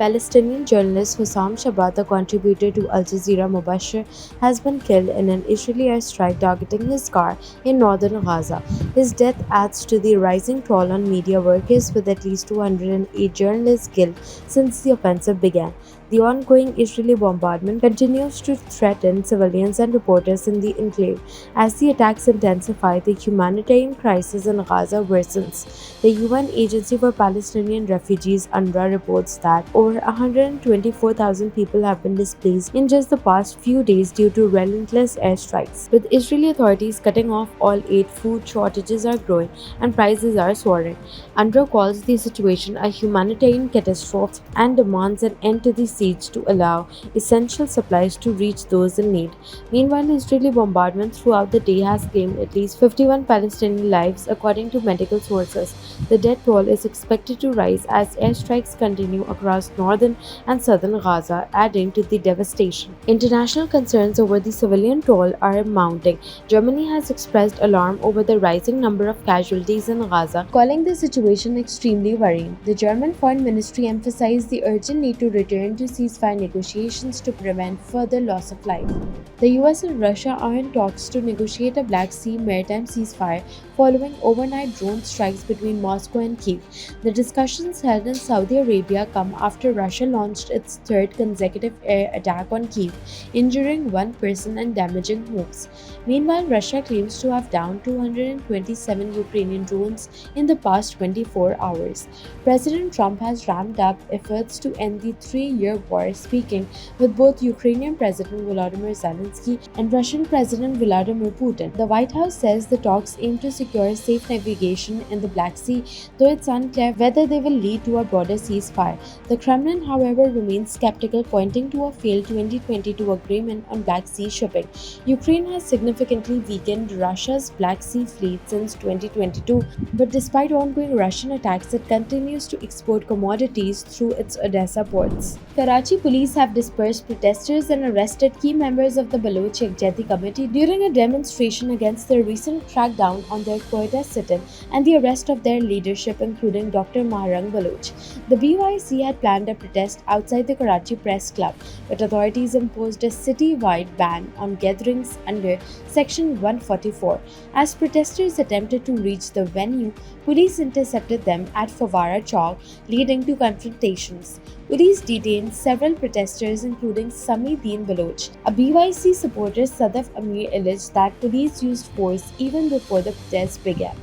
Palestinian journalist Hussam Shabbat, a contributor to Al Jazeera Mubashir, has been killed in an Israeli airstrike targeting his car in northern Gaza. His death adds to the rising toll on media workers, with at least 208 journalists killed since the offensive began. The ongoing Israeli bombardment continues to threaten civilians and reporters in the enclave. As the attacks intensify, the humanitarian crisis in Gaza worsens. The UN Agency for Palestinian Refugees (UNRWA) reports that over 124,000 people have been displaced in just the past few days due to relentless airstrikes. With Israeli authorities cutting off all aid, food shortages are growing and prices are soaring. UNRWA calls the situation a humanitarian catastrophe and demands an end to the siege to allow essential supplies to reach those in need. Meanwhile, Israeli bombardment throughout the day has claimed at least 51 Palestinian lives, according to medical sources. The death toll is expected to rise as airstrikes continue across northern and southern Gaza, adding to the devastation. International concerns over the civilian toll are mounting. Germany has expressed alarm over the rising number of casualties in Gaza, calling the situation extremely worrying. The German Foreign Ministry emphasized the urgent need to return to ceasefire negotiations to prevent further loss of life. The US and Russia are in talks to negotiate a Black Sea maritime ceasefire following overnight drone strikes between Moscow and Kyiv. The discussions held in Saudi Arabia come after Russia launched its third consecutive air attack on Kyiv, injuring one person and damaging homes. Meanwhile, Russia claims to have downed 227 Ukrainian drones in the past 24 hours. President Trump has ramped up efforts to end the three-year war, speaking with both Ukrainian President Volodymyr Zelensky and Russian President Vladimir Putin. The White House says the talks aim to secure safe navigation in the Black Sea, though it's unclear whether they will lead to a broader ceasefire. The Kremlin, however, remains skeptical, pointing to a failed 2022 agreement on Black Sea shipping. Ukraine has significantly weakened Russia's Black Sea fleet since 2022, but despite ongoing Russian attacks, it continues to export commodities through its Odessa ports. Karachi police have dispersed protesters and arrested key members of the Baloch Yekjehti Committee during a demonstration against the recent crackdown on their quota sit-in and the arrest of their leadership, including Dr. Maharang Baloch. The BYC had planned a protest outside the Karachi Press Club, but authorities imposed a city-wide ban on gatherings under Section 144. As protesters attempted to reach the venue, police intercepted them at Fawara Chowk, leading to confrontations. Police detained several protesters, including Sami Deen Baloch. A BYC supporter, Sadaf Amir, alleged that police used force even before the protests began.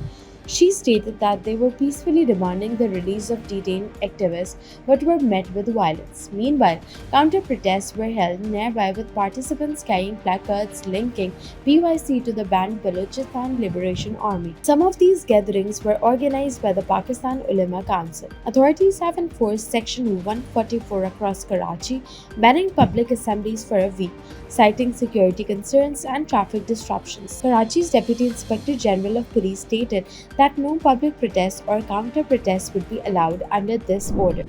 She stated that they were peacefully demanding the release of detained activists but were met with violence. Meanwhile, counter-protests were held nearby with participants carrying placards linking BYC to the banned Balochistan Liberation Army. Some of these gatherings were organized by the Pakistan Ulema Council. Authorities have enforced Section 144 across Karachi, banning public assemblies for a week, citing security concerns and traffic disruptions. Karachi's Deputy Inspector General of Police stated that no public protests or counter-protests would be allowed under this order.